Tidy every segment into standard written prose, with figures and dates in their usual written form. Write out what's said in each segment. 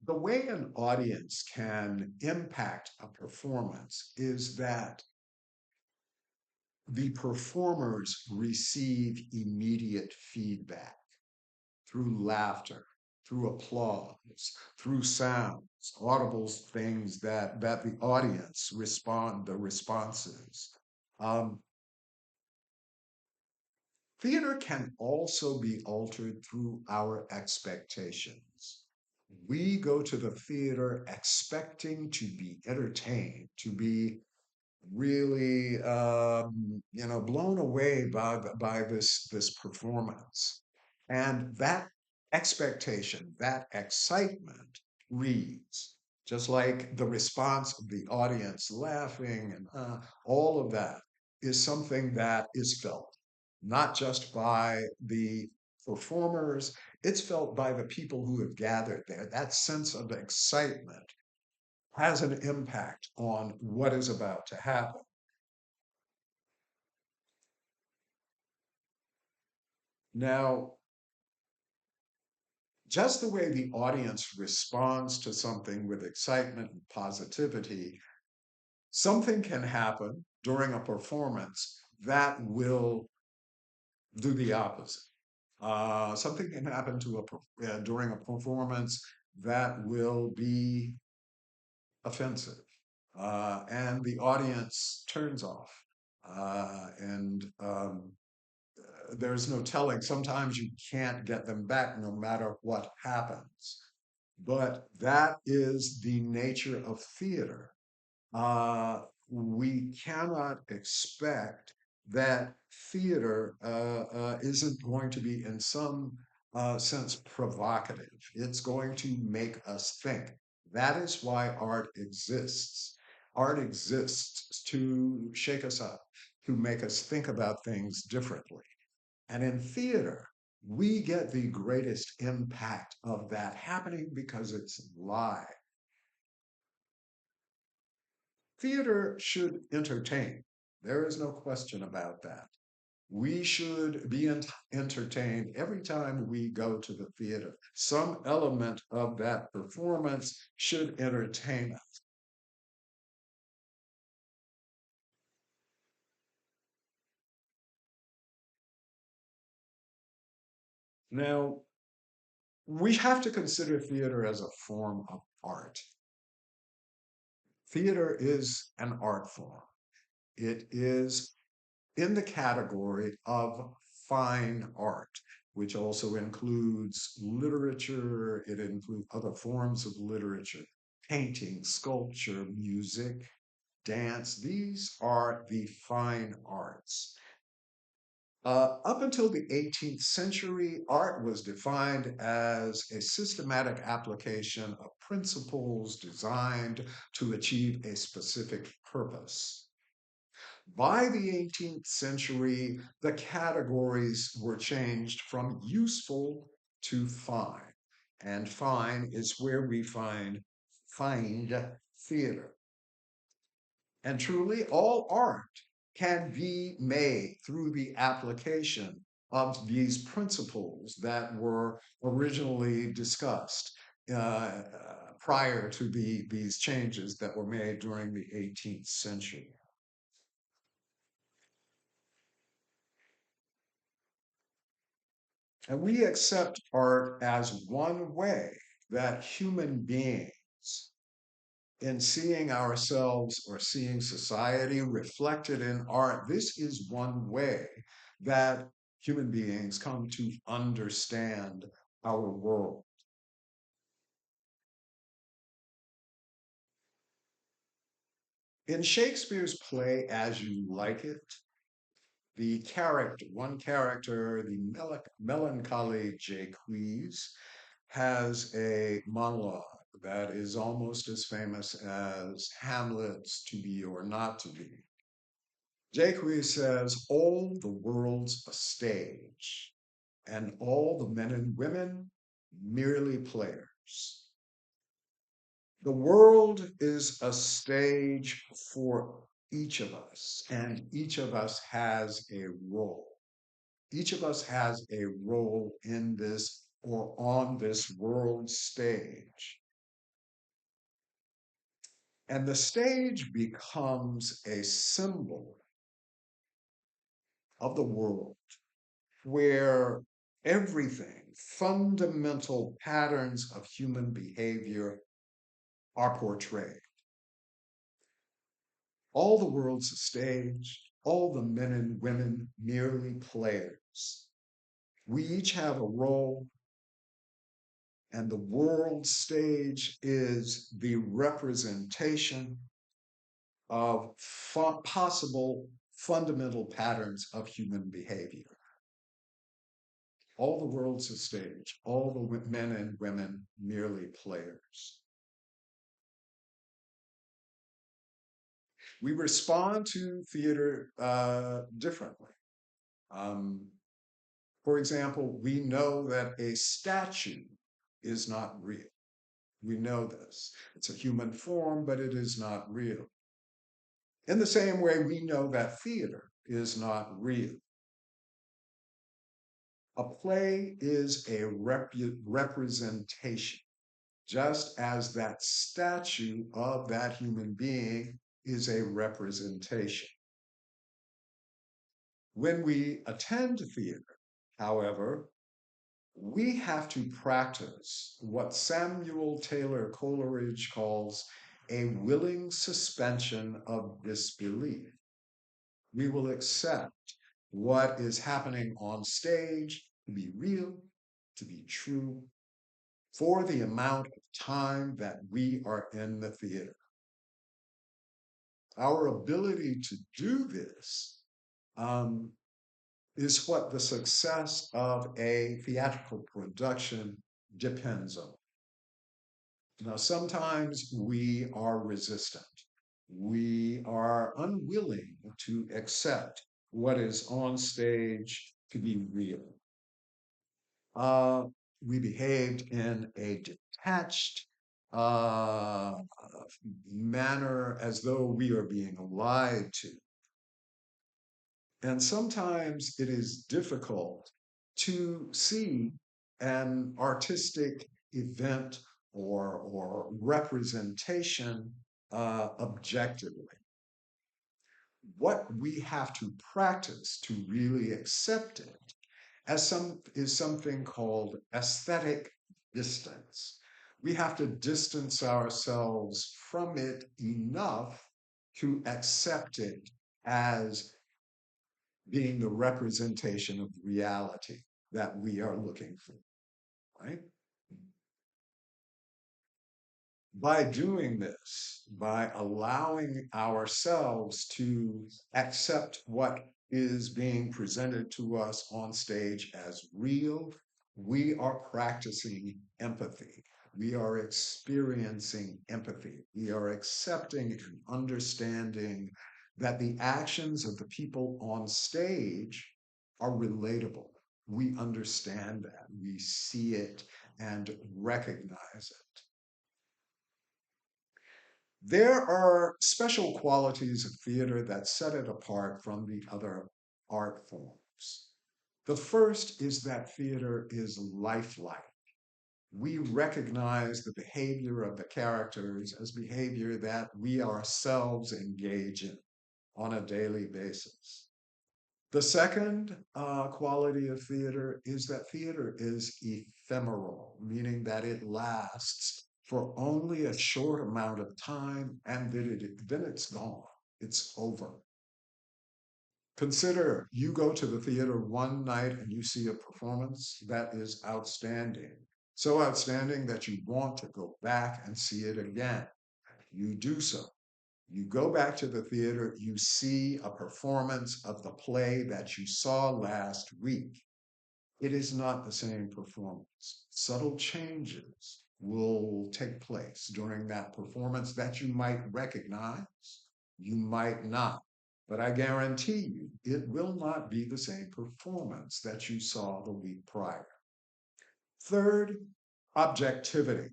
The way an audience can impact a performance is that the performers receive immediate feedback through laughter, through applause, through sounds, audible things that the audience respond, the responses. Um, Theater can also be altered through our expectations. We go to the theater expecting to be entertained, to be really, blown away by this performance, and that expectation, that excitement, reads just like the response of the audience, laughing and all of that is something that is felt not just by the performers, it's felt by the people who have gathered there. That sense of excitement has an impact on what is about to happen. Now, just the way the audience responds to something with excitement and positivity, something can happen during a performance that will do the opposite. Something can happen during a performance that will be offensive, and the audience turns off. And there's no telling. Sometimes you can't get them back no matter what happens. But that is the nature of theater. We cannot expect that theater isn't going to be, in some sense, provocative. It's going to make us think. That is why art exists. Art exists to shake us up, to make us think about things differently. And in theater, we get the greatest impact of that happening because it's live. Theater should entertain. There is no question about that. We should be entertained every time we go to the theater. Some element of that performance should entertain us. Now, we have to consider theater as a form of art. Theater is an art form. It is in the category of fine art, which also includes literature, it includes other forms of literature, painting, sculpture, music, dance. These are the fine arts. Up until the 18th century, art was defined as a systematic application of principles designed to achieve a specific purpose. By the 18th century, the categories were changed from useful to fine. And fine is where we find theater. And truly, all art can be made through the application of these principles that were originally discussed prior to these changes that were made during the 18th century. And we accept art as one way that human beings, in seeing ourselves or seeing society reflected in art, this is one way that human beings come to understand our world. In Shakespeare's play, As You Like It, one character, the melancholy Jaques, has a monologue that is almost as famous as Hamlet's To Be or Not to Be. Jaques says, all the world's a stage, and all the men and women merely players. The world is a stage for each of us, and each of us has a role. Each of us has a role in this or on this world stage. And the stage becomes a symbol of the world where everything, fundamental patterns of human behavior are portrayed. All the world's a stage, all the men and women merely players. We each have a role, and the world stage is the representation of possible fundamental patterns of human behavior. All the world's a stage, all the men and women merely players. We respond to theater differently. Um, for example, we know that a statue is not real. We know this. It's a human form, but it is not real. In the same way, we know that theater is not real. A play is a representation, just as that statue of that human being is a representation. When we attend theater, however, we have to practice what Samuel Taylor Coleridge calls a willing suspension of disbelief. We will accept what is happening on stage to be real, to be true, for the amount of time that we are in the theater. Our ability to do this is what the success of a theatrical production depends on. Now, sometimes we are resistant. We are unwilling to accept what is on stage to be real. Uh, we behaved in a detached manner as though we are being lied to. And sometimes it is difficult to see an artistic event or representation objectively. What we have to practice to really accept it is something called aesthetic distance. We have to distance ourselves from it enough to accept it as being the representation of reality that we are looking for, right? By doing this, by allowing ourselves to accept what is being presented to us on stage as real, we are practicing empathy. We are experiencing empathy. We are accepting and understanding that the actions of the people on stage are relatable. We understand that. We see it and recognize it. There are special qualities of theater that set it apart from the other art forms. The first is that theater is lifelike. We recognize the behavior of the characters as behavior that we ourselves engage in on a daily basis. The second quality of theater is that theater is ephemeral, meaning that it lasts for only a short amount of time and then it's gone. It's over. Consider you go to the theater one night and you see a performance that is outstanding. So outstanding that you want to go back and see it again. You do so. You go back to the theater, you see a performance of the play that you saw last week. It is not the same performance. Subtle changes will take place during that performance that you might recognize, you might not. But I guarantee you, it will not be the same performance that you saw the week prior. Third, objectivity,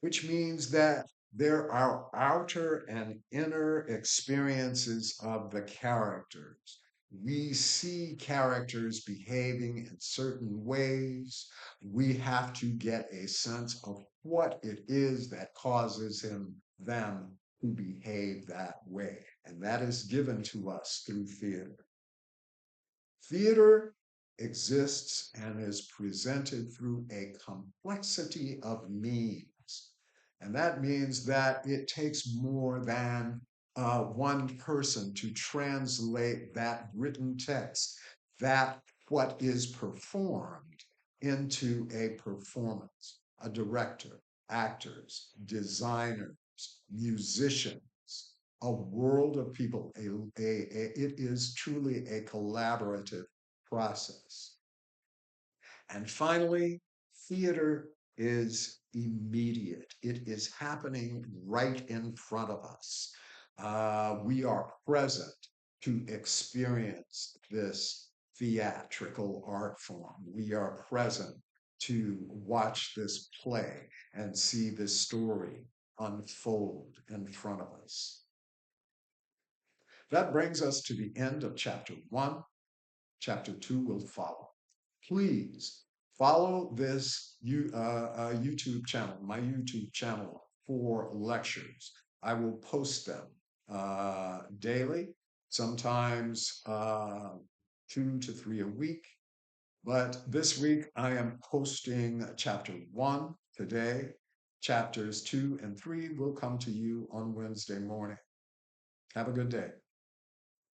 which means that there are outer and inner experiences of the characters. We see characters behaving in certain ways. We have to get a sense of what it is that causes him them who behave that way. And that is given to us through theater. Theater exists and is presented through a complexity of means. And that means that it takes more than one person to translate that written text, that what is performed, into a performance. A director, actors, designers, musicians, a world of people. It is truly a collaborative process. And finally, theater is immediate. It is happening right in front of us. We are present to experience this theatrical art form. We are present to watch this play and see this story unfold in front of us. That brings us to the end of chapter 1. Chapter 2 will follow. Please follow this YouTube channel, my YouTube channel, for lectures. I will post them daily, sometimes 2 to 3 a week. But this week I am posting chapter 1 today. Chapters 2 and 3 will come to you on Wednesday morning. Have a good day.